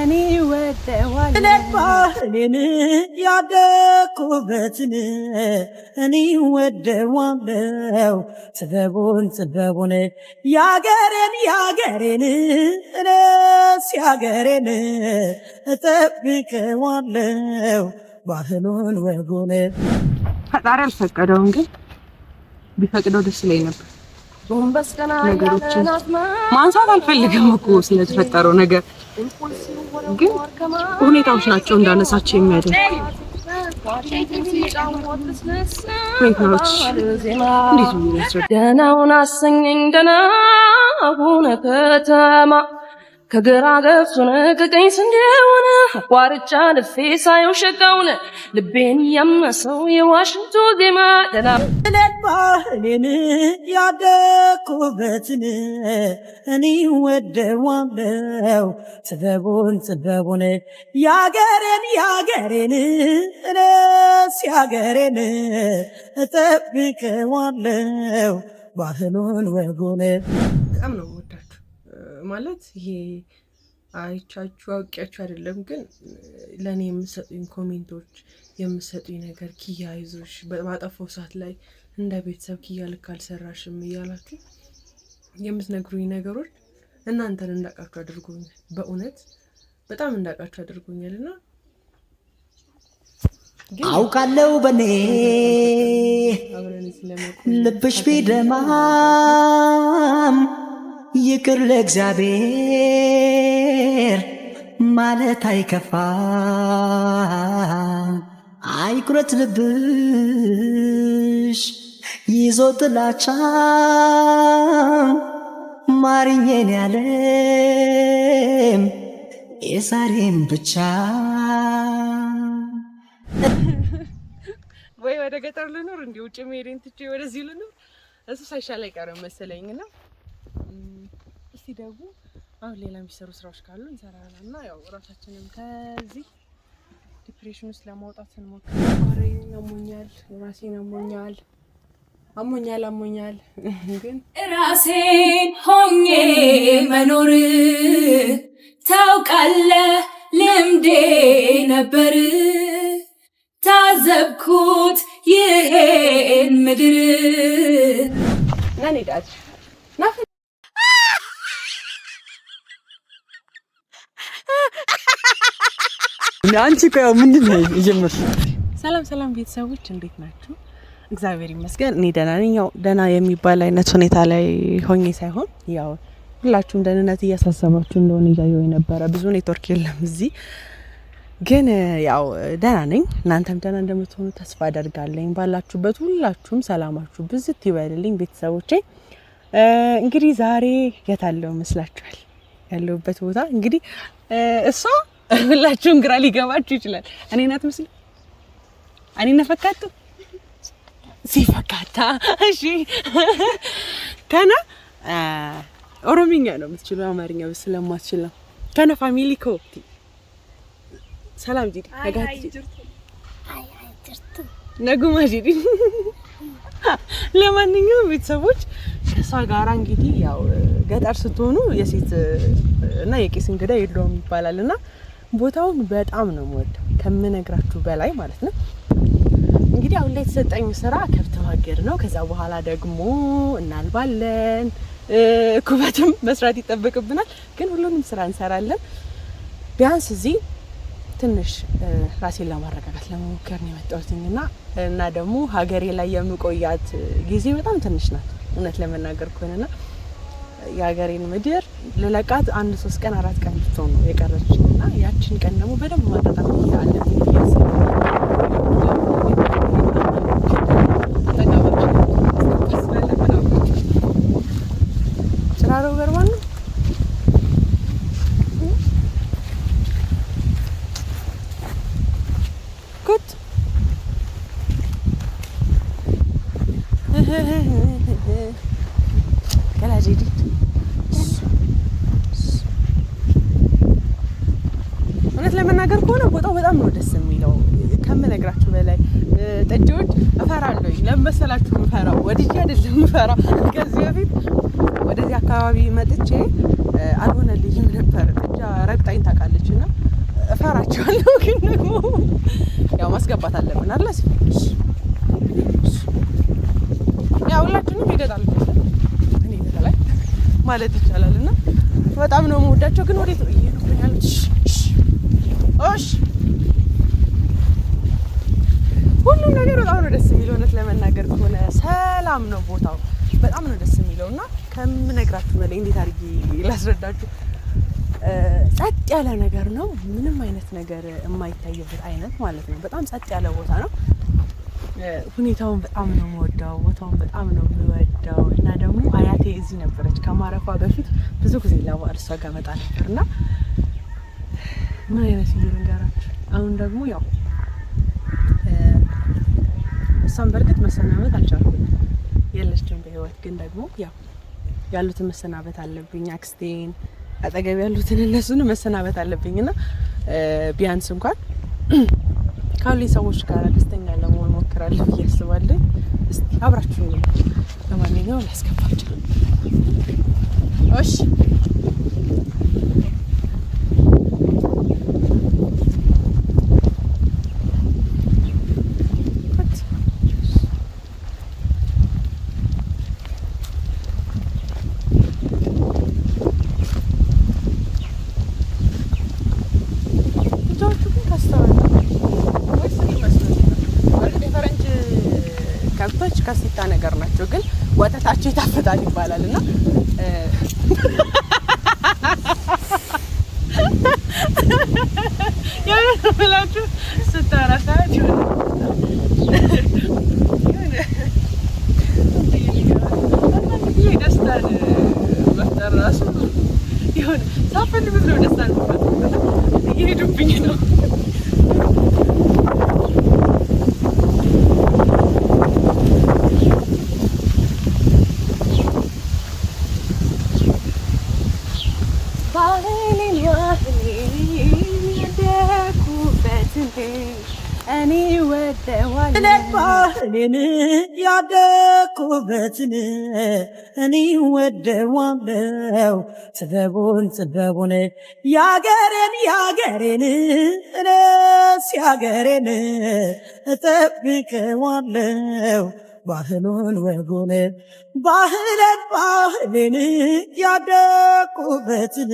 እኔ ወደዋለሁ ለባህሌን ያደኩበትን እኔ ወደዋለሁ ጥበቡን ያገሬን እኔስ ያገሬን እጠብቀዋለሁ ባህሉን ወጉን ፈጣሪ አልፈቀደውም ግን ቢፈቅደው ደስ ይለኝ ነበር። ነገሮችን ማንሳት አልፈልግም እኮ ስለተፈጠረው ነገር ግን ሁኔታዎች ናቸው እንዳነሳቸው የሚያደርጉ ደህናውን አሰኘኝ ደህናውን ከተማ ከግራ ገብቶን ከቀኝ ስንዴውን አቋርጫ ልፌ ሳየው ሸጋውን ልቤን ያመሰው የዋሽንቱ ዜማ ባህሌን ያደኩበትን እኔ ወደዋለሁ ጥበቡን ያገሬን እኔስ ያገሬን እጠብቀዋለሁ ባህሉን ወጉን በጣም ነው የምወዳችሁ ማለት ይሄ አይቻችሁ አውቂያችሁ አይደለም ግን ለኔ የምሰጡኝ ኮሜንቶች የምሰጡኝ ነገር ኪያ አይዞሽ ባጠፋው ሰዓት ላይ እንደ ቤተሰብ ኪያ ልክ አልሰራሽም እያላችሁ የምትነግሩኝ ነገሮች እናንተን እንዳቃችሁ አድርጎኛል። በእውነት በጣም እንዳቃችሁ አድርጎኛልና አውቃለሁ በኔ ልብሽ ቢደማም ይቅር ለእግዚአብሔር ማለት አይከፋ አይኩረት ልብሽ ይዞ ጥላቻ ማርኜን ያለም የዛሬም ብቻ ወይ ወደ ገጠር ልኖር እንዴ ውጭ መሄድን ትቼ ወደዚህ ልኖር እሱ ሳይሻል አይቀርም መሰለኝና እስቲ ደግሞ አሁን ሌላ የሚሰሩ ስራዎች ካሉ እንሰራለን እና ያው ራሳችንን ከዚህ ዲፕሬሽን ውስጥ ለማውጣት እንሞክር። ወሬን አሞኛል ራሴን አሞኛል ግን ራሴን ሆኜ መኖር ታውቃለህ ልምዴ ነበር ታዘብኩት ይሄን ምድር ነን ዳት አንቺ ቆይ ምንድነው እየጀመርሽ? ሰላም ቤተሰቦች እንዴት ናችሁ? እግዚአብሔር ይመስገን እኔ ደህና ነኝ። ያው ደህና የሚባል አይነት ሁኔታ ላይ ሆኜ ሳይሆን ያው ሁላችሁም ደህንነት እያሳሰባችሁ እንደሆነ እያየሁ የነበረ ብዙ ኔትወርክ የለም እዚህ ግን ያው ደህና ነኝ። እናንተም ደህና እንደምትሆኑ ተስፋ አደርጋለሁ። ባላችሁበት ሁላችሁም ሰላማችሁ ብዝት ይበልልኝ ቤተሰቦቼ። እንግዲህ ዛሬ የት አለው መስላችኋል? ያለሁበት ቦታ እንግዲህ እሷ ሁላችሁም ግራ ሊገባችሁ ይችላል። እኔ ናት መስል እኔ ነፈካቱ ሲፈካታ እሺ ከና ኦሮሚኛ ነው የምትችለው አማርኛ ስለማትችል ነው። ከና ፋሚሊ ኮቲ ሰላም ጂዲ ነጋት ነጉማ ጂዲ ለማንኛውም ቤተሰቦች ከሷ ጋር እንግዲህ ያው ገጠር ስትሆኑ የሴት እና የቄስ እንግዳ የለውም ይባላልና ቦታውን በጣም ነው የምወደው ከምነግራችሁ በላይ ማለት ነው። እንግዲህ አሁን ላይ የተሰጠኝ ስራ ከብት ማገድ ነው። ከዛ በኋላ ደግሞ እናልባለን ኩበትም መስራት ይጠበቅብናል። ግን ሁሉንም ስራ እንሰራለን። ቢያንስ እዚህ ትንሽ ራሴን ለማረጋጋት ለመሞከር ነው የመጣሁትና እና ደግሞ ሀገሬ ላይ የምቆያት ጊዜ በጣም ትንሽ ናት እውነት ለመናገር ከሆነና የሀገሬን ምድር ለለቃት 1-3 ቀን 4 ቀን ብትሆን ነው የቀረችኝና ያቺን ቀን ደግሞ በደንብ ማጣጣም አለብኝ ያሰብኩት ስራሮ ገርማን ኩት ከላጂዲ እውነት ለመናገር ከሆነ ቦታው በጣም ነው ደስ የሚለው ከምነግራችሁ በላይ። ጠጆች እፈራለሁ ለመሰላችሁ እፈራው ወዲያ አይደለም እፈራው። ከዚህ በፊት ወደዚህ አካባቢ መጥቼ አልሆነልኝም ነበር። ጠጃ ረግጣኝ ታውቃለችና ፈራቸዋለሁ ግን ደግሞ ያው ማስገባት አለብን አይደል? ያው ሁላችንም ይገጣሉ እኔ በተለይ ማለት ይቻላልና በጣም ነው የምወዳቸው። ግን ወዴት ነው እየሄዱብኝ ያሉት? እሺ ሁሉም ነገር በጣም ነው ደስ የሚለው። እውነት ለመናገር ከሆነ ሰላም ነው ቦታው፣ በጣም ነው ደስ የሚለውና ከምነግራችሁ በላይ እንዴት አድርጌ ላስረዳችሁ። ጸጥ ያለ ነገር ነው፣ ምንም አይነት ነገር የማይታይበት አይነት ማለት ነው። በጣም ጸጥ ያለ ቦታ ነው። ሁኔታውን በጣም ነው የምወደው፣ ቦታውን በጣም ነው የምወደው። እና ደግሞ አያቴ እዚህ ነበረች ከማረፏ በፊት ብዙ ጊዜ ለበዓል እሷ ጋር መጣ ነበርና ምን አይነት ይሁን እንገራችሁ። አሁን ደግሞ ያው እሷን በእርግጥ መሰናበት አልቻልኩም፣ የለችም በህይወት። ግን ደግሞ ያው ያሉትን መሰናበት አለብኝ፣ አክስቴን አጠገብ ያሉትን እነሱን መሰናበት አለብኝና ቢያንስ እንኳን ካሉኝ ሰዎች ጋር ደስተኛ ለመሆን ሞክራለሁ ብዬ አስባለሁ። እስቲ አብራችሁ ነው። ለማንኛውም ላስገባችሁ። እሺ ከሲታ ነገር ናቸው፣ ግን ወተታቸው ይጣፍጣል ይባላልና ያለላችሁ ስታራሳችሁ ደስታን መፍጠር ራሱ ይሁን ሳፈልጉት ነው። ደስታን መፍጠር እየሄዱብኝ ነው። እኔ ያደኩበትን እኔ ወደዋለው ጥበቡን ያገሬን እኔስ ያገሬን እጠብቀዋለው ባህሉን ወጉን ባህሌን ያደኩበትን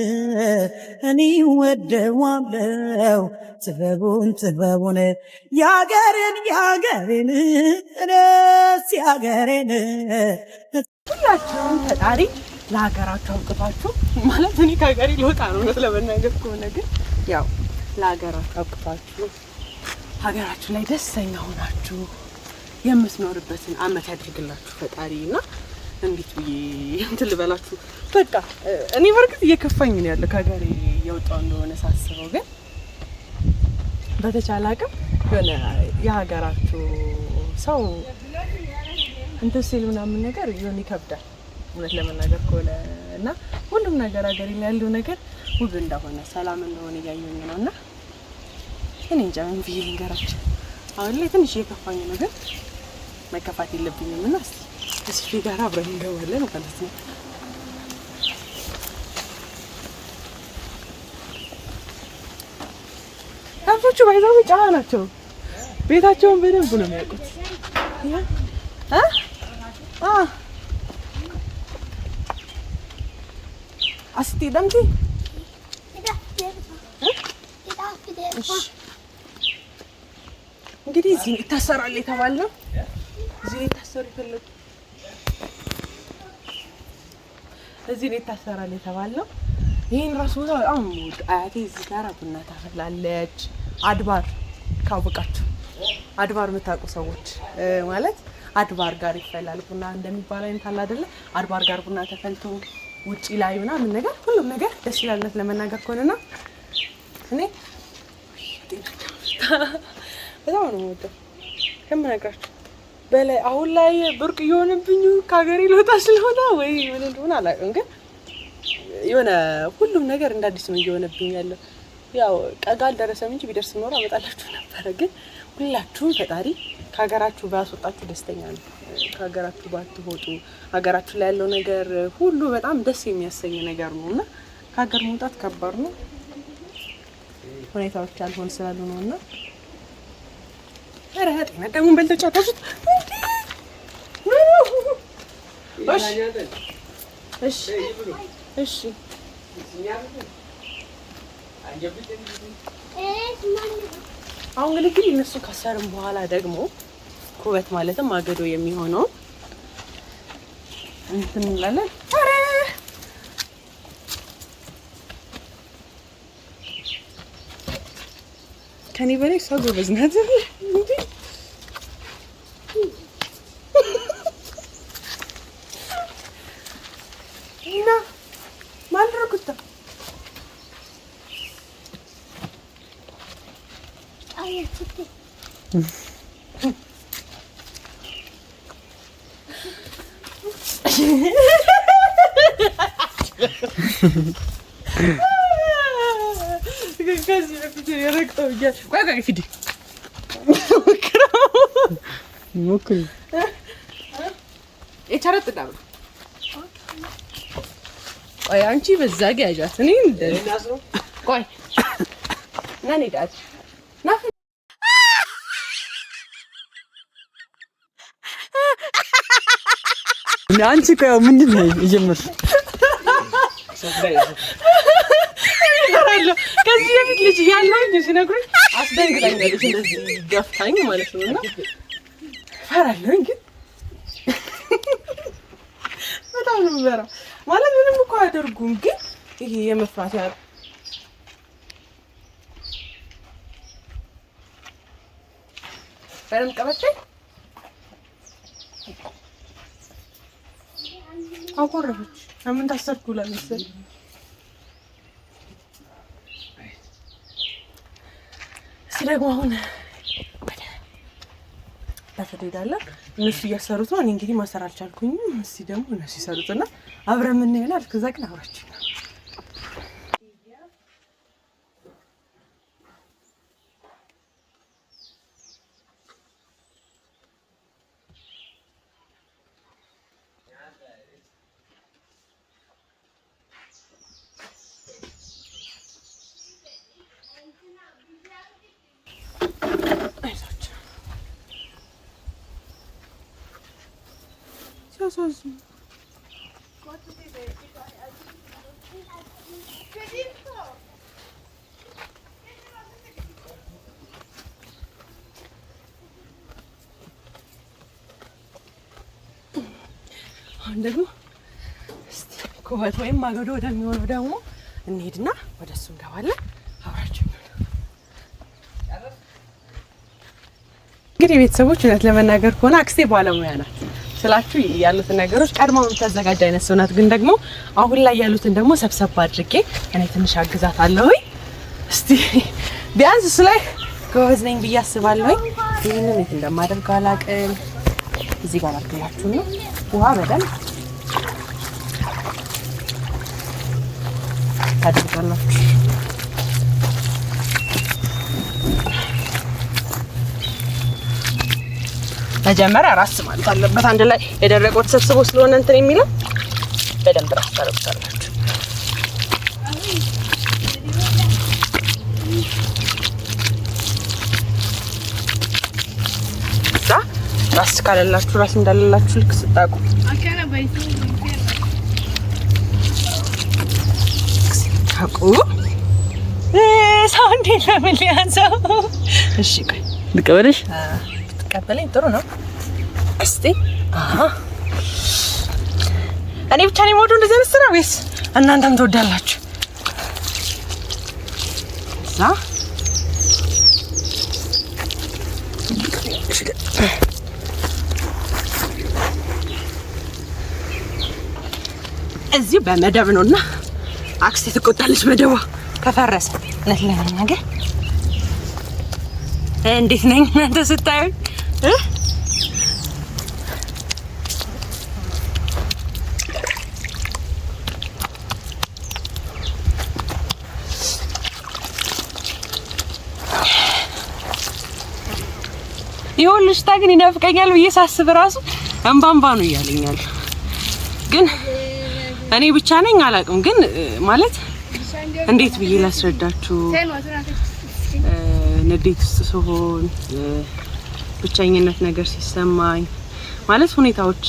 እኔ ወደዋለው ጥበቡን ያገሬን እኔስ ያገሬን። ሁላችሁም ፈጣሪ ለሀገራችሁ አብቅታችሁ ማለት እኔ ከሀገሬ ልወጣ ነው እውነት ለመናገር ከሆነ ግን ያው ለሀገራችሁ አብቅታችሁ ሀገራችሁ ላይ ደስተኛ ሆናችሁ የምትኖርበትን አመት ያድርግላችሁ ፈጣሪ። እና እንዴት ብዬ እንትን ልበላችሁ፣ በቃ እኔ በርግጥ እየከፋኝ ነው ያለው ከሀገሬ የወጣው እንደሆነ ሳስበው። ግን በተቻለ አቅም የሆነ የሀገራችሁ ሰው እንትን ሲል ምናምን ነገር የሆነ ይከብዳል እውነት ለመናገር ከሆነ እና ሁሉም ነገር ሀገሬ ላይ ያለው ነገር ውብ እንደሆነ ሰላም እንደሆነ እያየኝ ነው። እና እኔ እንጃ ምን ብዬ ልንገራችሁ። አሁን ላይ ትንሽ እየከፋኝ ነው፣ ግን መከፋት የለብኝም እና እስቲ ጋር አብረን እንገባለን ማለት ነው። ከብቶቹ ባይዛው ጫና ናቸው። ቤታቸውን በደንብ ነው የሚያውቁት። አስቲ ደምቲ እንግዲህ እዚህ ይታሰራል የተባለው እዚህ ይታሰሩ ይፈልጉ እዚህ ይታሰራል የተባለው ይሄን ራሱ በጣም አያቴ እዚህ ጋር ቡና ታፈላለች። አድባር ካወቃችሁ አድባር የምታውቁ ሰዎች ማለት አድባር ጋር ይፈላል ቡና እንደሚባል አይነት አለ አይደለ? አድባር ጋር ቡና ተፈልቶ ውጪ ላይ ምናምን ነገር ሁሉም ነገር ደስ ይላል ለመናገር ከሆነና እኔ በጣም ነው የምወደው ከምነግራችሁ በላይ። አሁን ላይ ብርቅ እየሆነብኝ ከሀገሬ ልወጣ ስለሆነ ወይ ምን እንደሆነ አላውቅም፣ ግን የሆነ ሁሉም ነገር እንደ አዲስ ነው እየሆነብኝ ያለው። ያው ቀጋ አልደረሰም እንጂ ቢደርስ ኖሮ አመጣላችሁ ነበረ። ግን ሁላችሁም ፈጣሪ ከሀገራችሁ ባስወጣችሁ ደስተኛ ነው። ከሀገራችሁ ባትወጡ ሀገራችሁ ላይ ያለው ነገር ሁሉ በጣም ደስ የሚያሰኝ ነገር ነውና ከሀገር መውጣት ከባድ ነው። ሁኔታዎች አልሆን ስላሉ ነውና ኧረ ጤና ደግሞ በልተጫወቱት እሺ እሺ አሁን እንግዲህ እነሱ ከሰርም በኋላ ደግሞ ኩበት ማለትም ማገዶ የሚሆነው እንትን እንላለን። ኧረ ከኔ በላይ እሷ ጎበዝ ናት እንዴ! እና ማልረኩታ ከዚህ በፊት የረግጠው እያለ ቆይ ፊዲ ሞክሪ የቻረት ዳም ቆይ አንቺ በዛ ጋ ያዣት እኔ እንደናስ ነው ቆይ ነን ሄዳት ና አንቺ ቆይ ምንድን ነው የጀመርሽ? ከዚህ በፊት ልጅ እያለሁኝ ሲነግሩኝ አስደንግጣኛለች እንደዚህ ገፍታኝ ማለት ነው። እና ፈራለሁኝ ግን በጣም ነው የምፈራው ማለት ምንም እኮ አያደርጉም፣ ግን ይሄ የመፍራት ያህል በደምብ ቀበጠኝ አቆረፈች። ምን ታሰርኩ ለምሳሌ ደግሞ አሁን ወደ ታፈደ ሄዳለን። እነሱ እያሰሩት ነው። እኔ እንግዲህ ማሰር አልቻልኩኝም። እስቲ ደግሞ እነሱ ይሰሩትና አብረን ምን ይሆናል። ከዛ ግን አብራችሁ አሁን ደግሞ እስቲ ኩበት ወይም ማገዶ ወደሚሆነው ደግሞ እንሄድና ወደሱ እንገባለን። አብራችሁ እንግዲህ ቤተሰቦች እውነት ለመናገር ከሆነ አክስቴ ባለሙያ ናት ስላችሁ ያሉትን ነገሮች ቀድማ የምታዘጋጅ አይነት ሰው ናት። ግን ደግሞ አሁን ላይ ያሉትን ደግሞ ሰብሰብ አድርጌ እኔ ትንሽ አግዛታለሁ። እስቲ ቢያንስ እሱ ላይ ጎበዝ ነኝ ብዬ አስባለሁ። ይሄንን እንዴት እንደማደርገው አላውቅም። እዚህ ጋር አድርጋችሁ ነው ውሃ በደንብ ታደርጋላችሁ። መጀመሪያ ራስ ማለት አለበት። አንድ ላይ የደረቀው ተሰብስቦ ስለሆነ እንትን የሚለው በደንብ ራስ ታደርጋላችሁ። ራስ ካለላችሁ ራስ እንዳለላችሁ ልክ ስታቁ ሰው እንዴት ነው የሚያንሰው? እሺ ቆይ ልቀበልሽ? ትቀበለኝ ጥሩ ነው። እስቲ እኔ ብቻ ነኝ የምወደው እንደዚህ አይነት ስራ ወይስ እናንተም ትወዳላችሁ? እዛ እዚህ በመደብ ነውና አክስቴ ትቆጣለች። መደቧ ከፈረሰ እውነት ለመናገር እንዴት ነኝ እናንተ ስታዩኝ? ይኸውልሽ ግን ይናፍቀኛል ብዬ ሳስብ ራሱ እንባንባ ነው እያለኛል። ግን እኔ ብቻ ነኝ አላውቅም። ግን ማለት እንዴት ብዬ ላስረዳችሁ? ንዴት ውስጥ ስሆን ብቸኝነት ነገር ሲሰማኝ ማለት ሁኔታዎች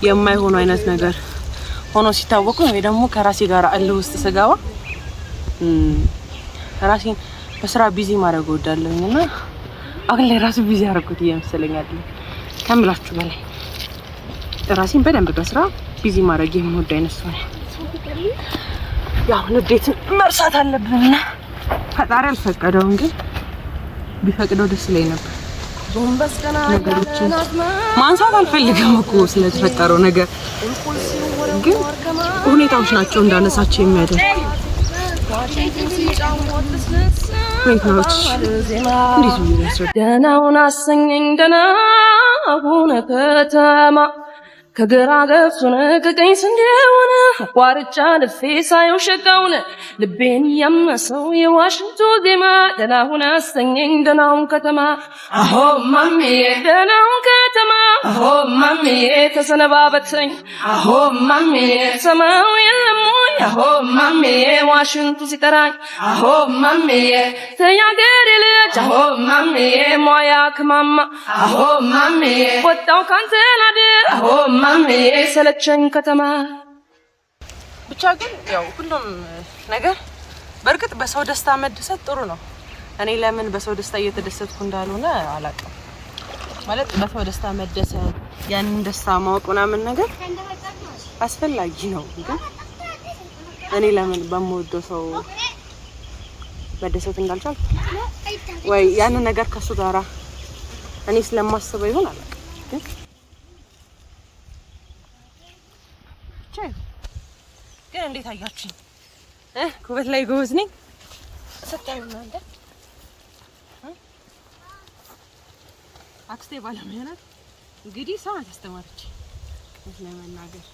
የማይሆኑ አይነት ነገር ሆኖ ሲታወቁ ወይ ደግሞ ከራሴ ጋር እልህ ውስጥ ስገባ ራሴን በስራ ቢዚ ማድረግ እወዳለሁኝና አሁን ላይ ራሱ ቢዚ አደረኩት እየመሰለኛል ከምላችሁ በላይ ራሴን በደንብ በስራ ቢዚ ማድረግ የምወድ አይነት ሰው ነኝ። ያው ንዴትን መርሳት አለብንና ፈጣሪ አልፈቀደውም፣ ግን ቢፈቅደው ደስ ይለኝ ነበር። ነገሮችን ማንሳት አልፈልግም እኮ ስለተፈጠረው ነገር፣ ግን ሁኔታዎች ናቸው እንዳነሳቸው የሚያደርጉ ሁኔታዎች። እንዴት ነው ያስረዳ? ደህናውን አሰኘኝ ደህናውን ከተማ ከግራ ገብቶን ከቀኝ ስንዴውን አቋርጫ ልፌ ሳየው ሸጋውን ልቤን ያመሰው የዋሽንቱ ዜማ ደህናውን አሰኘኝ ደህናውን ከተማ አሆ ማሚዬ ደህናውን ከተማ አሆ ማሚዬ ተሰነባበተኝ አሆ ማሚዬ ሰማው የለሙኝ አሆ ማሚዬ ዋሽንቱ ሲጠራኝ አሆ ማሚዬ ተያገሬ ልጅ አሆ ማሚዬ ሞያ ከማማ አሆ ማሚዬ ወጣው ካንተ ናድር አሆ ማሚዬ ሰለቸኝ ከተማ። ብቻ ግን ያው ሁሉም ነገር በርግጥ በሰው ደስታ መደሰት ጥሩ ነው። እኔ ለምን በሰው ደስታ እየተደሰትኩ እንዳልሆነ አላውቅም። ማለት በሰው ደስታ መደሰት ያንን ደስታ ማወቅ ምናምን ነገር አስፈላጊ ነው። ግን እኔ ለምን በምወደው ሰው መደሰት እንዳልቻልኩ ወይ ያንን ነገር ከሱ ጋራ እኔ ስለማስበው ይሆን አላውቅም። ግን እንዴት አያችሁኝ? ኩበት ላይ ጎበዝ ነኝ ሰጣዩ እናንተ አክስቴ ባለሙያ ናት። እንግዲህ ሰው አስተማረች ለመናገር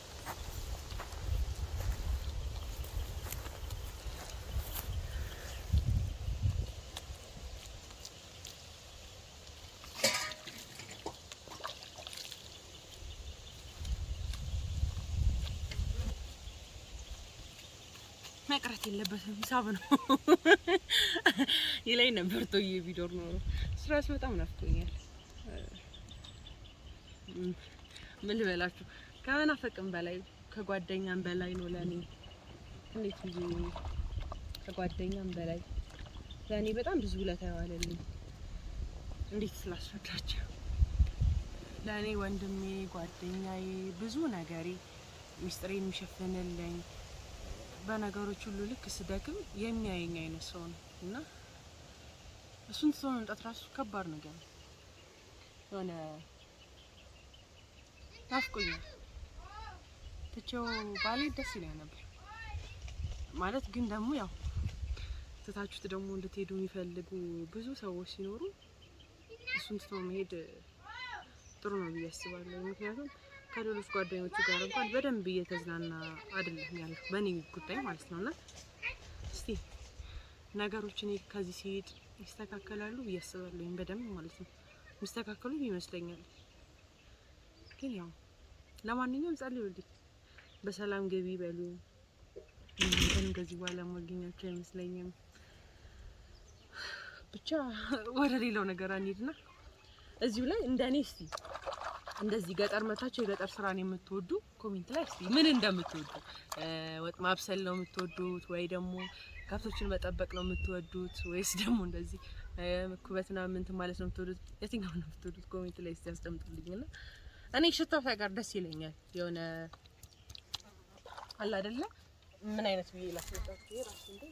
መቅረት የለበትም ሂሳብ ነው ይለኝ ነበር። ቶዬ ቪዲዮ ነው ስራስ በጣም ናፍቆኛል። ምን ልበላችሁ ከናፈቅም በላይ ከጓደኛም በላይ ነው ለኔ። እንዴት ብዙ ከጓደኛም በላይ ለኔ በጣም ብዙ ውለታ ያዋለልኝ። እንዴት ስላስረዳችሁ ለኔ ወንድሜ፣ ጓደኛዬ፣ ብዙ ነገሬ ሚስጥሬን የሚሸፍንልኝ በነገሮች ሁሉ ልክ ስደክም የሚያየኝ አይነት ሰው ነው እና እሱን ትቶ መምጣት ራሱ ከባድ ነገር ነው። የሆነ ናፍቆኛል። ትቼው ባሌ ደስ ይለኝ ነበር ማለት ግን ደግሞ ያው ትታችሁት ደግሞ እንድትሄዱ የሚፈልጉ ብዙ ሰዎች ሲኖሩ እሱን ትቶ መሄድ ጥሩ ነው ብዬ አስባለሁ። ምክንያቱም ከሌሎች ጓደኞቹ ጋር እንኳን በደንብ እየተዝናና አይደለም ያለው በእኔ ጉዳይ ማለት ነውና እስቲ ነገሮችን ከዚህ ሲሄድ ይስተካከላሉ ብዬ አስባለሁ። በደንብ ማለት ነው ይስተካከሉ ይመስለኛል። ግን ያው ለማንኛውም ጸልዩልኝ፣ በሰላም ገቢ በሉ። ግን ከዚህ በኋላ ማግኘታቸው አይመስለኝም። ብቻ ወደ ሌላው ነገር አንሄድና እዚሁ ላይ እንደኔ እስቲ እንደዚህ ገጠር መታችሁ የገጠር ስራን የምትወዱ ኮሜንት ላይ እስቲ ምን እንደምትወዱ ወጥ ማብሰል ነው የምትወዱት ወይ ደግሞ ከብቶችን መጠበቅ ነው የምትወዱት ወይስ ደግሞ እንደዚህ ኩበትና ምን ማለት ነው የምትወዱት? የትኛው ነው የምትወዱት? ኮሜንት ላይ እስቲ አስቀምጡልኝና እኔ ሽታው ሳይቀር ደስ ይለኛል። የሆነ አለ አይደለ ምን አይነት ብዬ ላስረዳችሁ ይራስ እንዴ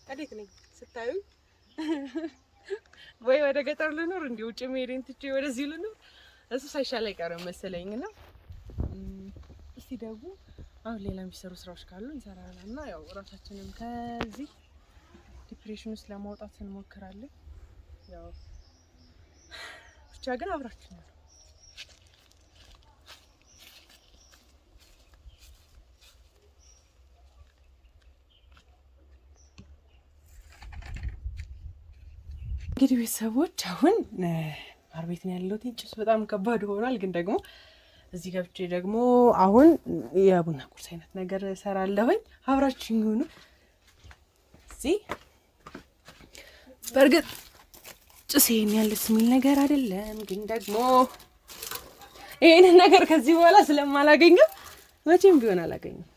እንዴት ነኝ ስታዩ ወይ ወደ ገጠር ልኖር እንዴ ውጭ መሄድን ትቼ ወደዚህ ልኖር እሱ ሳይሻል አይቀርም መሰለኝና እስቲ ደግሞ አሁን ሌላ የሚሰሩ ስራዎች ካሉ እንሰራለንና ያው ራሳችንን ከዚህ ዲፕሬሽን ውስጥ ለማውጣት እንሞክራለን። ያው ብቻ ግን አብራችሁ ነው እንግዲህ ቤተሰቦች አሁን ማር ቤት ነው ያለሁት። ጭስ በጣም ከባድ ሆኗል፣ ግን ደግሞ እዚህ ገብቼ ደግሞ አሁን የቡና ቁርስ አይነት ነገር እሰራለሁኝ። አብራችሁኝ ሁኑ። እዚህ በርግጥ ጭሴን ያለስ የሚል ነገር አይደለም፣ ግን ደግሞ ይሄንን ነገር ከዚህ በኋላ ስለማላገኘው መቼም ቢሆን አላገኘም።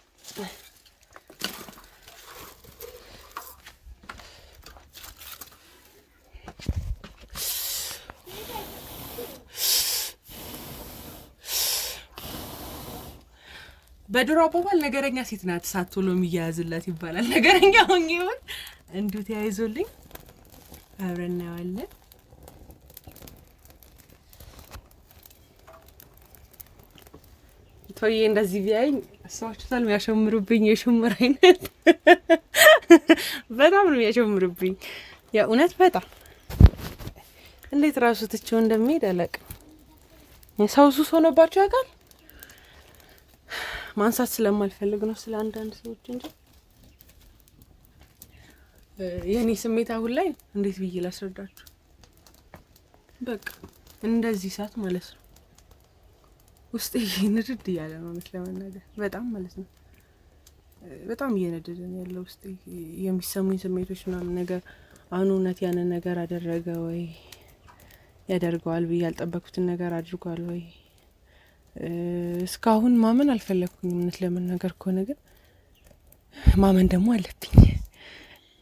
በድሮ አባባል ነገረኛ ሴት ናት ሳትሎ የሚያያዝላት ይባላል። ነገረኛ ሆኜ ይሁን እንዲሁ ተያይዞልኝ አብረን እናየዋለን። ቶዬ እንደዚህ ቢያይኝ አስባችሁታል? የሚያሸምሩብኝ የሽሙር አይነት በጣም ነው የሚያሸምሩብኝ የእውነት በጣም እንዴት ራሱ ትቼው እንደሚሄድ አላውቅም። ሰው ሱስ ሆነባቸው ያውቃል። ማንሳት ስለማልፈልግ ነው ስለ አንዳንድ ሰዎች እንጂ የኔ ስሜት አሁን ላይ እንዴት ብዬ ላስረዳችሁ? በቃ እንደዚህ ሰዓት ማለት ነው ውስጤ ንድድ እያለ ነው ለመናገር በጣም ማለት ነው። በጣም እየነደደ ነው ያለው ውስጤ። የሚሰሙኝ ስሜቶች ምናምን ነገር አሁን እውነት ያንን ነገር አደረገ ወይ ያደርገዋል ብዬ ያልጠበኩትን ነገር አድርጓል ወይ እስካሁን ማመን አልፈለኩኝም። እውነት ለመናገር ከሆነ ግን ማመን ደግሞ አለብኝ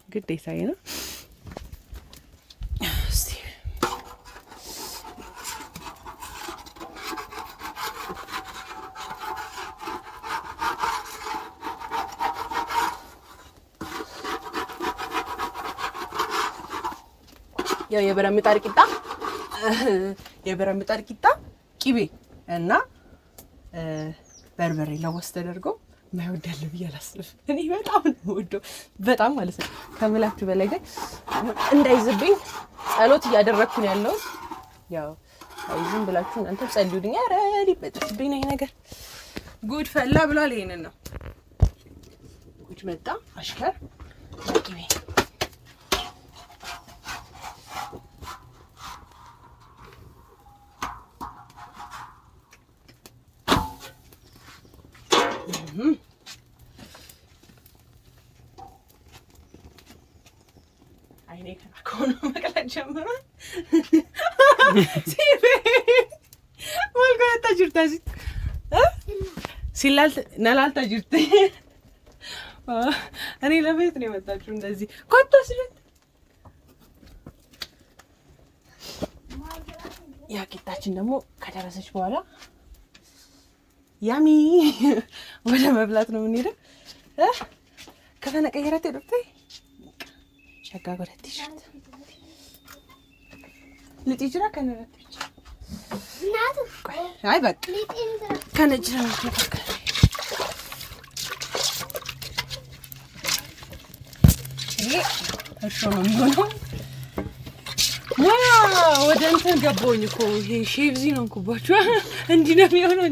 ግዴታዬ ነው። እስቲ ያው የብረት ምጣድ ቂጣ ቂቤ እና በርበሬ ለወስ ተደርጎ ማይወዳል ብዬ አላስብም። እኔ በጣም ነው ወደው በጣም ማለት ነው ከምላችሁ በላይ ግን እንዳይዝብኝ ጸሎት እያደረኩ ነው ያለው። ያው አይዝም ብላችሁ እናንተ ጸልዩልኝ። ኧረ ሊበጥስብኝ ነው ይሄ ነገር። ጉድ ፈላ ብሏል። ይሄንን ነው ጉድ መጣ አሽከር ቂቤ አይኔ ከሆነ መቅላት ጀምሯል። ወልጋ ታጅርታ ሲላል ነላልታ ጅርት እኔ ለቤት ነው የመጣችሁ እንደዚህ ኮቶ ሲለት ያ ቂጣችን ደግሞ ከደረሰች በኋላ ያሚ ወደ መብላት ነው የምንሄደው። ከፈነ ቀየራት ዶክተር ሸጋ ጎረቲ ሽት ልጥይጅራ ከነረተች ናቱ አይ በቃ ከነጅራ ተከከለ ይሄ እርሾ ነው የሚሆነው። ወደ እንትን ገባሁኝ እኮ ይሄ ሼቭዚ ነው እንኩባችሁ እንዲህ ነው የሚሆነው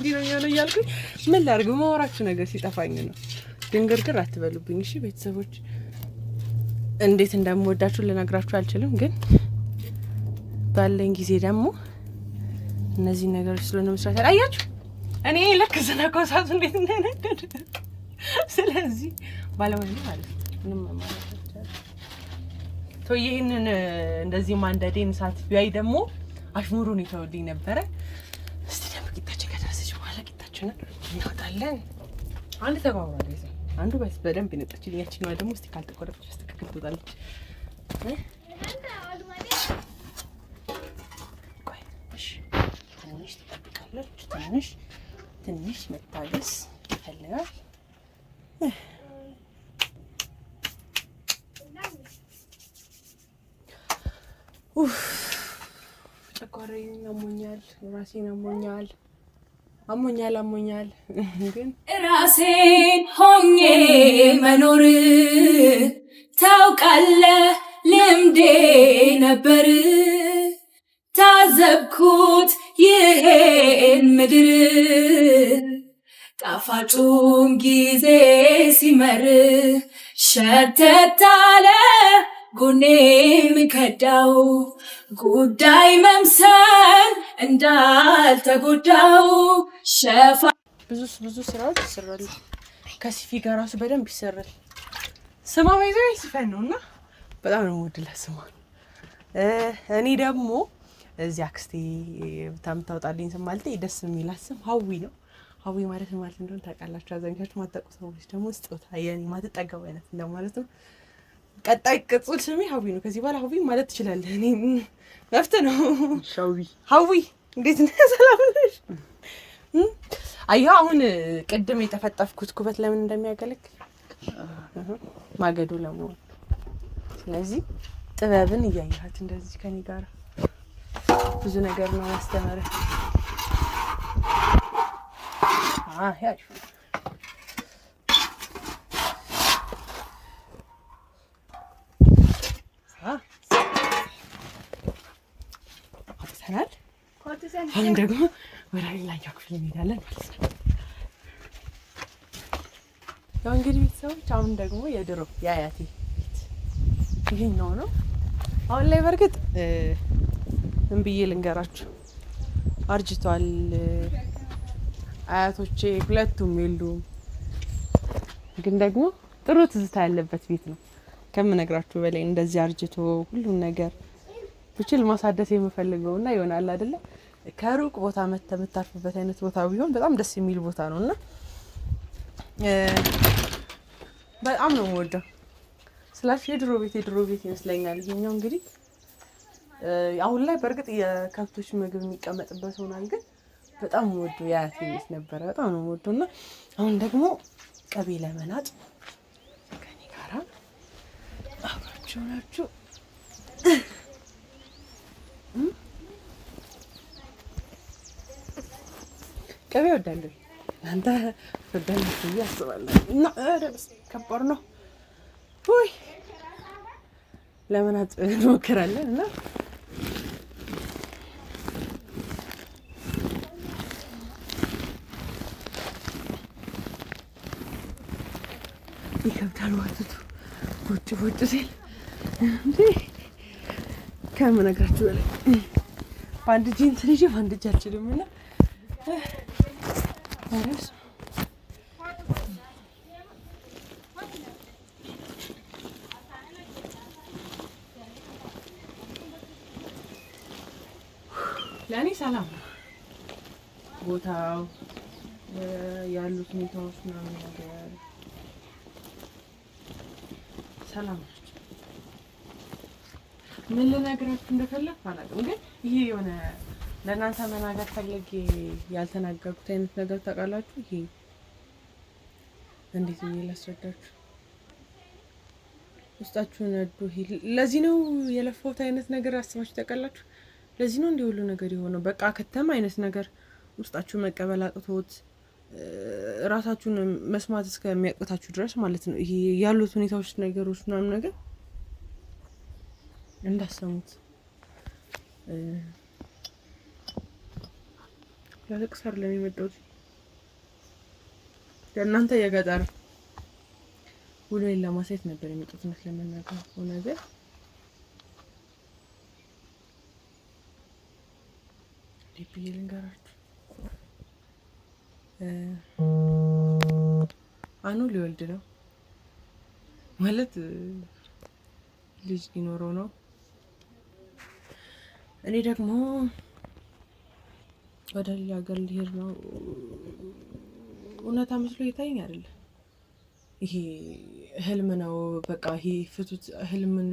እያልኩኝ ምን ላድርግ ማወራችሁ ነገር ሲጠፋኝ ነው። ድንግርግር አትበሉብኝ እሺ ቤተሰቦች። እንዴት እንደምወዳችሁ ልነግራችሁ አልችልም፣ ግን ባለኝ ጊዜ ደግሞ እነዚህ ነገሮች ስለሆነ መስራት ያላያችሁ እኔ ልክ ስለኮሳቱ እንዴት እንደነገር ስለዚህ ባለወይ ማለት ምንም ማለት ነው። ይሄንን እንደዚህ ማንደዴን ሳት ቢያይ ደግሞ አሽሙሩን ይተውልኝ ነበረ። እስቲ ደግሞ ቂጣችን ከደረሰች በኋላ ቂጣችንን እናወጣለን። አንድ ተባብሯል ይዘ አንዱ በደንብ ይነጣችልኝ። ያቺኛዋ ደግሞ እስቲ ካልተቆረጠች በስተክክል ትወጣለች። ቆይ እሺ ትንሽ ትጠብቃለች። ትንሽ መታገስ ይፈልጋል። ጨጓራዬን አሞኛል፣ ራሴን አሞኛል ግን ራሴን ሆኜ መኖር ታውቃለህ ልምዴ ነበር። ታዘብኩት ይሄን ምድር ጣፋጩን ጊዜ ሲመር ሸተታለ ጎኔም ከዳው ጉዳይ መምሰል እንዳልተጎዳው ሸፋ ብዙ ስራዎች ይሰራሉ። ከሲፊ ጋር ራሱ በደንብ ይሰራል። ስማ ባይዘ ሲፈን ነውና በጣም ነው የምወድላት ስሟን። እኔ ደግሞ እዚህ አክስቴ ታምታውጣልኝ ስም ማለት ደስ የሚላት ስም ሀዊ ነው። ሀዊ ማለት እንደሆነ ታውቃላችሁ። አዛኞቻችሁ ማታውቁ ሰዎች ደግሞ ስጦታ የኔ ማትጠገቡ አይነት እንደማለት ነው። ቀጣይ ቅጽል ስሜ ሀዊ ነው። ከዚህ በኋላ ሀዊ ማለት ትችላለህ። እኔ መፍት ነው። ሀዊ እንዴት ነህ? ሰላም ነሽ? አያ አሁን ቅድም የተፈጠፍኩት ኩበት ለምን እንደሚያገለግል ማገዶ ለመሆን። ስለዚህ ጥበብን እያየሃት እንደዚህ ከኔ ጋር ብዙ ነገር ነው ያስተማረኝ። ያዩ አጥተናል። አሁን ደግሞ ወደ ሌላኛው ክፍል እንሄዳለን ማለት ነው። ያው እንግዲህ ቤተሰቦች አሁን ደግሞ የድሮ የአያቴ ቤት ይሄኛው ነው። አሁን ላይ በርግጥ ምን ብዬ ልንገራችሁ አርጅቷል። አያቶቼ ሁለቱም የሉም፣ ግን ደግሞ ጥሩ ትዝታ ያለበት ቤት ነው ከምነግራችሁ በላይ። እንደዚህ አርጅቶ ሁሉን ነገር ብችል ማሳደስ የምፈልገውና ይሆናል አይደለ ከሩቅ ቦታ የምታርፍበት አይነት ቦታ ቢሆን በጣም ደስ የሚል ቦታ ነውና በጣም ነው የምወደው። ስላሽ የድሮ ቤት ይመስለኛል ይሄኛው። እንግዲህ አሁን ላይ በርግጥ የከብቶች ምግብ የሚቀመጥበት ሆኗል፣ ግን በጣም የምወደው የአያቴ ቤት ነበረ። በጣም ነው የምወደውና አሁን ደግሞ ቅቤ ለመናጥ ከኔ ጋራ አብራችሁ ናችሁ። ቅቤ ወዳለሁ አንተ ወዳለሁ ያስባለሁ እና ከባድ ነው። ወይ ለመናጥ እንሞክራለን እና ይከብዳል። ዋትቱ ቦጭ ሲል እንዴ ከምነግራችሁ በላይ በአንድ እጄ እንትን ይዤ በአንድ እጄ አልችልም እና አረስ ለእኔ ሰላም ነው ቦታው ያሉት ሁኔታዎች ምናምን ነገር ሰላም ናቸው። ምን ልነግራችሁ እንደፈለኩ አላውቅም፣ ግን ይሄ የሆነ ለእናንተ መናገር ፈለጌ ያልተናገርኩት አይነት ነገር ታውቃላችሁ። ይሄ እንዴት ብዬ ላስረዳችሁ? ውስጣችሁን ነዶ ይሄ ለዚህ ነው የለፋሁት አይነት ነገር አስባችሁ ታውቃላችሁ? ለዚህ ነው እንዲህ ሁሉ ነገር የሆነው። በቃ ከተማ አይነት ነገር ውስጣችሁ መቀበል አቅቶት ራሳችሁን መስማት እስከሚያቅታችሁ ድረስ ማለት ነው። ይሄ ያሉት ሁኔታዎች ነገሮች ምናምን ነገር እንዳሰሙት ለቅሰር ለሚመጣውት ለእናንተ የገጠር ውሎዬን ለማሳየት ነበር የመጣሁት። እውነት ለመናገር ነገር ብዬ ልንገራችሁ። አኑ ሊወልድ ነው ማለት ልጅ ሊኖረው ነው። እኔ ደግሞ ወደ ሌላ ሀገር ሊሄድ ነው። እውነታ መስሎ ይታየኝ አይደለ? ይሄ ህልም ነው። በቃ ይሄ ፍቱት ህልምን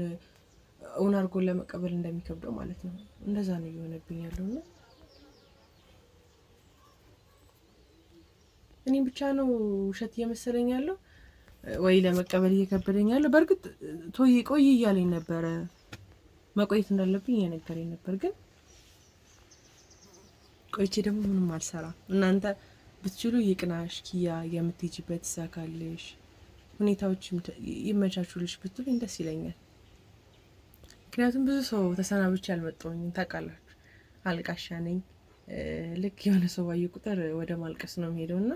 እውን አድርጎ ለመቀበል እንደሚከብደው ማለት ነው። እንደዛ ነው እየሆነብኝ ያለውና እኔ ብቻ ነው ውሸት እየመሰለኝ ያለው ወይ ለመቀበል እየከበደኝ ያለው። በእርግጥ ቆይ እያለኝ ነበረ፣ መቆየት እንዳለብኝ እየነገረኝ ነበር። ግን ቆይቼ ደግሞ ምንም አልሰራም። እናንተ ብትችሉ ይቅናሽ ኪያ፣ የምትሄጂበት ይሳካልሽ፣ ሁኔታዎች ይመቻቹልሽ ብትሉኝ ደስ ይለኛል። ምክንያቱም ብዙ ሰው ተሰናብቼ አልመጣሁኝም። ታውቃላችሁ፣ አልቃሻ ነኝ። ልክ የሆነ ሰው ባየ ቁጥር ወደ ማልቀስ ነው የምሄደውና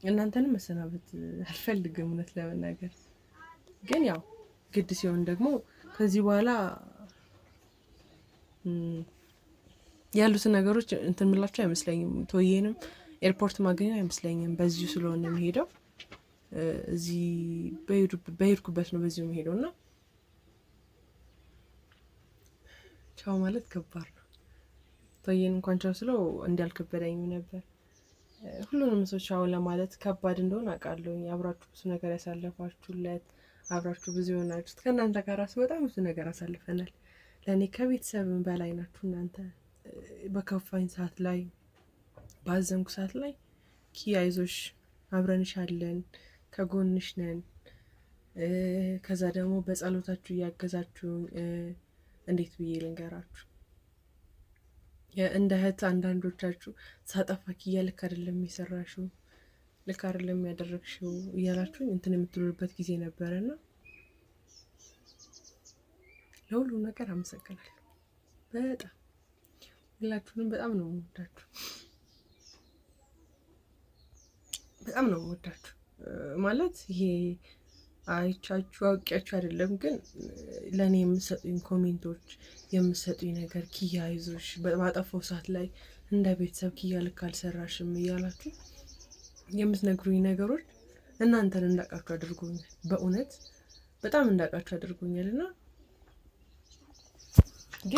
እናንተንም መሰናበት አልፈልግም እውነት ለመናገር። ግን ያው ግድ ሲሆን ደግሞ ከዚህ በኋላ ያሉትን ነገሮች እንትን ምላችሁ አይመስለኝም። ቶዬንም ኤርፖርት ማገኘው አይመስለኝም። በዚሁ ስለሆነ የሚሄደው እዚህ በሄድኩበት ነው በዚሁ የሚሄደው እና ቻው ማለት ከባድ ነው። ቶዬን እንኳን ቻው ስለው እንዲያልከበደኝም ነበር። ሁሉንም ሰው ቻው ለማለት ከባድ እንደሆነ አውቃለሁ። አብራችሁ ብዙ ነገር ያሳለፋችሁለት አብራችሁ ብዙ የሆናችሁት ከእናንተ ጋር ራሱ በጣም ብዙ ነገር አሳልፈናል። ለእኔ ከቤተሰብም በላይ ናችሁ እናንተ። በከፋኝ ሰዓት ላይ ባዘንኩ ሰዓት ላይ ኪያ አይዞሽ አብረንሽ አለን ከጎንሽ ነን። ከዛ ደግሞ በጸሎታችሁ እያገዛችሁ እንዴት ብዬ ልንገራችሁ እንደ እህት አንዳንዶቻችሁ ሳጠፋ ኪያ ልክ አይደለም የሰራሽው ልክ አይደለም ያደረግሽው እያላችሁ እንትን የምትሉበት ጊዜ ነበረና ለሁሉ ነገር አመሰግናለሁ። በጣም ሁላችሁንም በጣም ነው የምወዳችሁ። በጣም ነው የምወዳችሁ ማለት ይሄ አይቻችሁ አውቂያችሁ አይደለም፣ ግን ለእኔ የምሰጡኝ ኮሜንቶች የምሰጡኝ ነገር ኪያ አይዞሽ ባጠፋው ሰዓት ላይ እንደ ቤተሰብ ኪያ ልክ አልሰራሽም እያላችሁ የምትነግሩኝ ነገሮች እናንተን እንዳውቃችሁ አድርጎኛል። በእውነት በጣም እንዳውቃችሁ አድርጎኛልና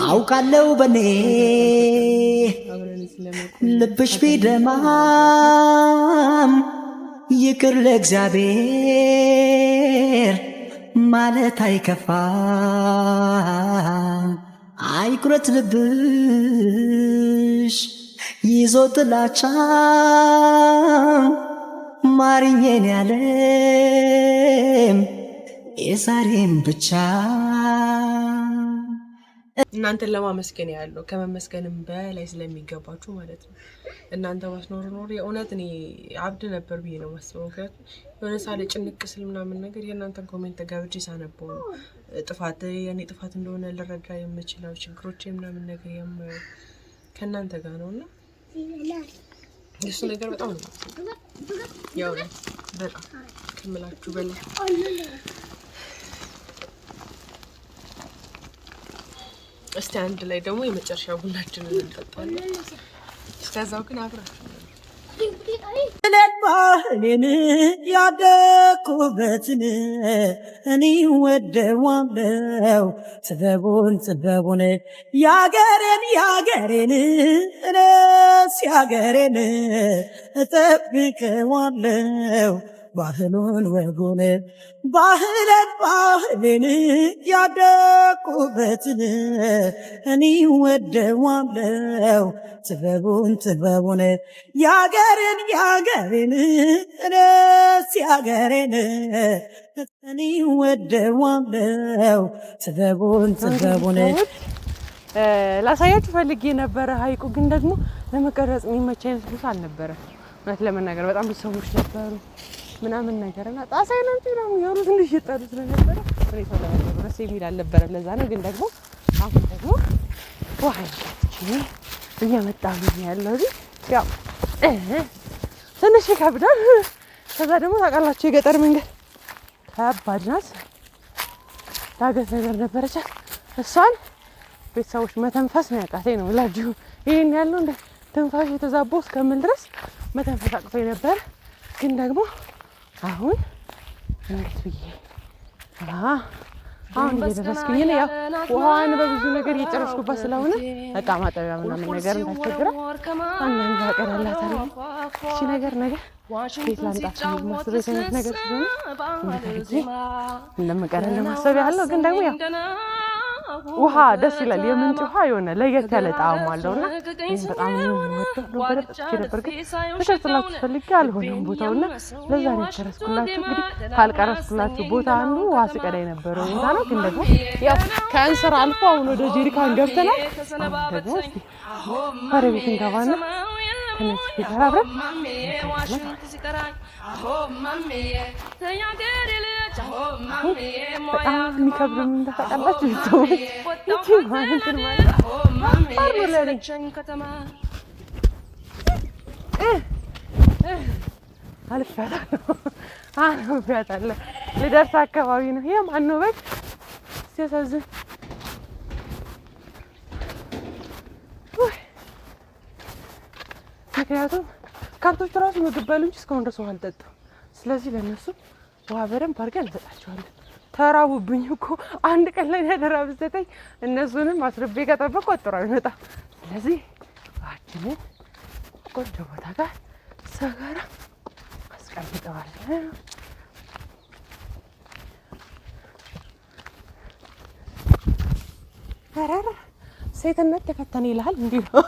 አውቃለሁ በኔ ልብሽ ቢደማም ይቅር ለእግዚአብሔር ማለት አይከፋ። አይቁረት ልብሽ ይዞ ጥላቻ ማርኜን ያለም የዛሬም ብቻ እናንተን ለማመስገን ያለው ከመመስገንም በላይ ስለሚገባችሁ ማለት ነው። እናንተ ባስኖር ኖር የእውነት እኔ አብድ ነበር ብዬ ነው ማስበው። ምክንያቱም የሆነ ሳለ ጭንቅ ስል ምናምን ነገር የእናንተን ኮሜንት ገብቼ ሳነበው ነው ጥፋት የኔ ጥፋት እንደሆነ ልረዳ የምችለው ችግሮቼ ምናምን ነገር የማየው ከእናንተ ጋር ነውና እሱ ነገር በጣም ነው ያው በጣም ከምላችሁ በላይ እስቲ አንድ ላይ ደግሞ የመጨረሻ ቡናችንን እንጠጣለን። እስከዛው ግን አብራችሁ ባህሌን ያደኩበትን እኔ ወደዋለው ጥበቡን ያገሬን እኔስ ያገሬን እጠብቀዋለው ባህሉን ወጉን ባህሌን ያደኩበትን እኔ ወደዋለው ጥበቡን ያገሬን እኔስ ያገሬን እኔ ወደዋለው ጥበቡን ላሳያችሁ ፈልጌ ነበረ። ሀይቁ ግን ደግሞ ለመቀረጽ የሚመች አይነት ቦታ አልነበረ። እውነት ለመናገር በጣም ብዙ ሰዎች ነበሩ ምናምን ነገርና ጣሳይ ነው ነው የሆኑ ትንሽ እየጠሩት ነበር። ፍሬቶ ለመድረስ የሚል አልነበረ። ለዛ ነው። ግን ደግሞ አሁን ደግሞ ውሃ እየመጣሁ ያለው ያው ትንሽ ከብዳል። ከዛ ደግሞ ታውቃላችሁ የገጠር መንገድ ከባድ ናት። ዳገት ነገር ነበረች። እሷን ቤተሰቦች መተንፈስ ነው ያቃተኝ ነው ላጁ ይሄን ያለው እንደ ትንፋሽ የተዛቦ እስከምል ድረስ መተንፈስ አቅቶኝ ነበር። ግን ደግሞ አሁን እንዴት ብዬ አሁን እየደረስኩኝ ነው። ያው ውሃን በብዙ ነገር እየጨረስኩባት ስለሆነ እቃ ማጠቢያ ምናምን ነገር እንዳትቸግረ አንዳንድ ያቀርላታል። እሺ ነገር ቤት ላምጣት ማስበው አይነት ነገር ስለሆነ እንዴት እንደምቀረን ለማሰብ ያለው ግን ደግሞ ያው ውሃ ደስ ይላል። የምንጭ ውሃ የሆነ ለየት ያለ ጣዕም አለውና በጣም ነው የምወደው። ነበር ነበር ግን ተሸጥላችሁ ፈልጌ አልሆነም ቦታውና ለዛ ነው ተረስኩላችሁ። እንግዲህ ካልቀረስኩላችሁ ቦታ አንዱ ውሃ ስቀዳ የነበረው ቦታ ነው። ግን ደግሞ ያው ከአንሰር አልፎ አሁን ወደ ጀሪካን ገብተናል። ደግሞ እስቲ ወደ ቤት እንገባና ከነዚህ ተራብረን በጣም የሚከብድ ምን ተፈቀላችሁ ሰዎች እቺ ማለት አልፈታለሁ ልደርስ አካባቢ ነው። ይሄ ማነው በግ ሲያሳዝን። ምክንያቱም ከብቶቹ ራሱ ምግብ በሉ እንጂ እስካሁን ድረስ ውሃ አልጠጡም። ስለዚህ ለእነሱ ውሃ በደንብ አድርገን እንሰጣቸዋለን። ተራቡብኝ እኮ አንድ ቀን ላይ ያደራ ብትሰጠኝ እነሱንም አስርቤ ከጠበቅ ቆጥሮ አይመጣም። ስለዚህ ውሃችንን ቆንጆ ቦታ ጋር ሰጋራ አስቀምጠዋለን። ኧረ ሴትነት ተፈተነ ይልሃል። እንዲህ ነው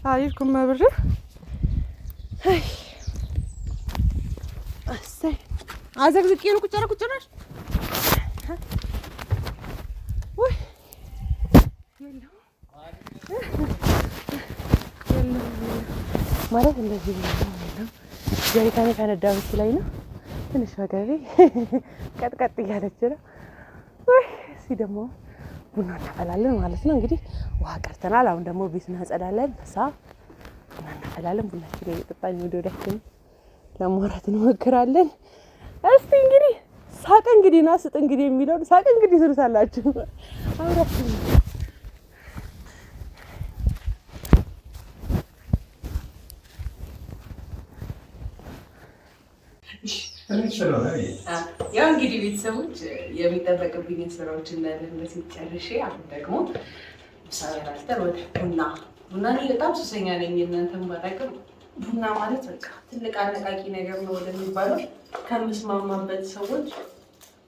አሪፍኩም ብር እሰይ አዘግዝቄ ነው ቁጭ ቁጭራሽ ወይ የለውም ማለት እንደዚህ ነው። ጀሪካኔ ፈነዳ ብቻ ላይ ነው ትንሽ ወገቤ ቀጥቀጥ እያለች ነው። ወይ እስኪ ደግሞ ቡና እናፈላለን ማለት ነው። እንግዲህ ውሃ ቀርተናል። አሁን ደግሞ ቤት እናጸዳለን። በሳ ቡና እናፈላለን። ቡናችን እየጠጣን ወዲያችን ለማውራት እንሞክራለን። እስቲ እንግዲህ ሳቅ እንግዲህ ና ስጥ እንግዲህ የሚለውን ሳቅ እንግዲህ ስሩታላችሁ አብራችሁ ያው እንግዲህ ቤተሰቦች የሚጠበቅብኝን ስራዎች እንዳለ እንደዚህ ጨርሼ አሁን ደግሞ ሳይራስተር ወደ ቡና እኔ በጣም ሱሰኛ ነኝ። እናንተም ባላቅም ቡና ማለት በቃ ትልቅ አነቃቂ ነገር ነው ወደሚባለው ከምስማማበት ሰዎች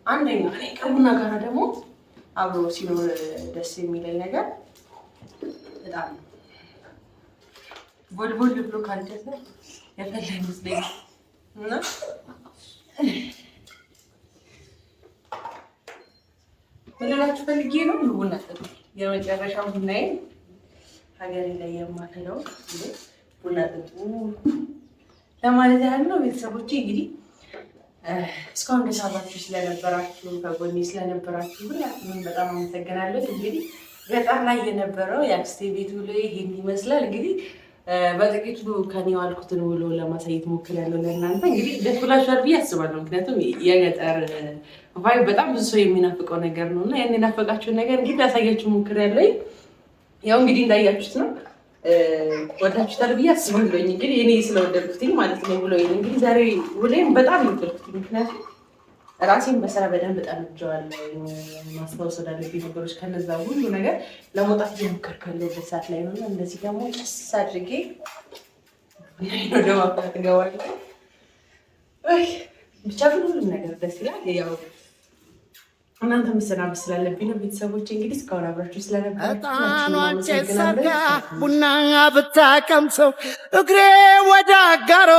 አንደኛ ነኝ። ከቡና ጋር ደግሞ አብሮ ሲኖር ደስ የሚለኝ ነገር በጣም ቦልቦል ብሎ ካልደሰ የፈላ ይመስለኛል እና ምን ልላችሁ ፈልጌ ነው ቡና ጠጡ። የመጨረሻው ቡናዬ ሀገሬ ላይ የማፈለው ቡና ጠጡ ለማለት ያህል ነው። ቤተሰቦቼ እንግዲህ እስካሁን ደስ አላችሁ ስለነበራችሁ ከጎኔ ስለነበራችሁ ሁላችሁም በጣም አመሰግናለሁ። እንግዲህ ገጠር ላይ የነበረው የአክስቴ ቤት ውሎ ይሄን ይመስላል። እንግዲህ በጥቂቱ ከኔ ዋልኩትን ውሎ ለማሳየት ሞክሬያለሁ ለእናንተ። እንግዲህ ደስ ብላችኋል ብዬ አስባለሁ። ምክንያቱም የገጠር ቫይብ በጣም ብዙ ሰው የሚናፍቀው ነገር ነው እና ያን የናፈቃችሁን ነገር እንግዲህ ላሳያችሁ ሞክሬያለሁ። ያው እንግዲህ እንዳያችሁት ነው። ወዳችሁታል ብዬ አስባለሁ። እንግዲህ እኔ ስለወደድኩትኝ ማለት ነው ውሎዬን። እንግዲህ ዛሬ ውሎዬን በጣም የወደድኩት ምክንያቱም ራሴን በስራ በደንብ ጠምጄዋለሁ። ማስታወስ ወዳለብኝ ነገሮች ከነዛ ሁሉ ነገር ለመውጣት እየሞከርኩ ያለሁበት ሰዓት ላይ ነው። እንደዚህ ደግሞ ጭስ አድርጌ ወደ ማፍላት እገባለሁ። ብቻ ግን ሁሉም ነገር ደስ ይላል። ያው እናንተ መሰናበት ስላለብኝ ነው። ቤተሰቦች እንግዲህ እስካሁን አብራችሁ ስለነበራችሁ ሰርጋ ቡና ብታቀምሰው እግሬ ወደ አጋሮ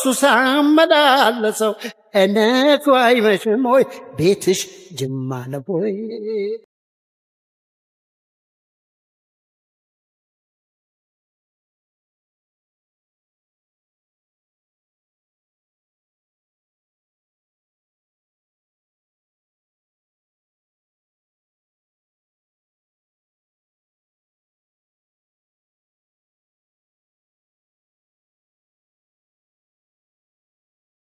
ሱሳ መላለሰው እነቱ አይመሽም ወይ ቤትሽ ጅማ ነው ወይ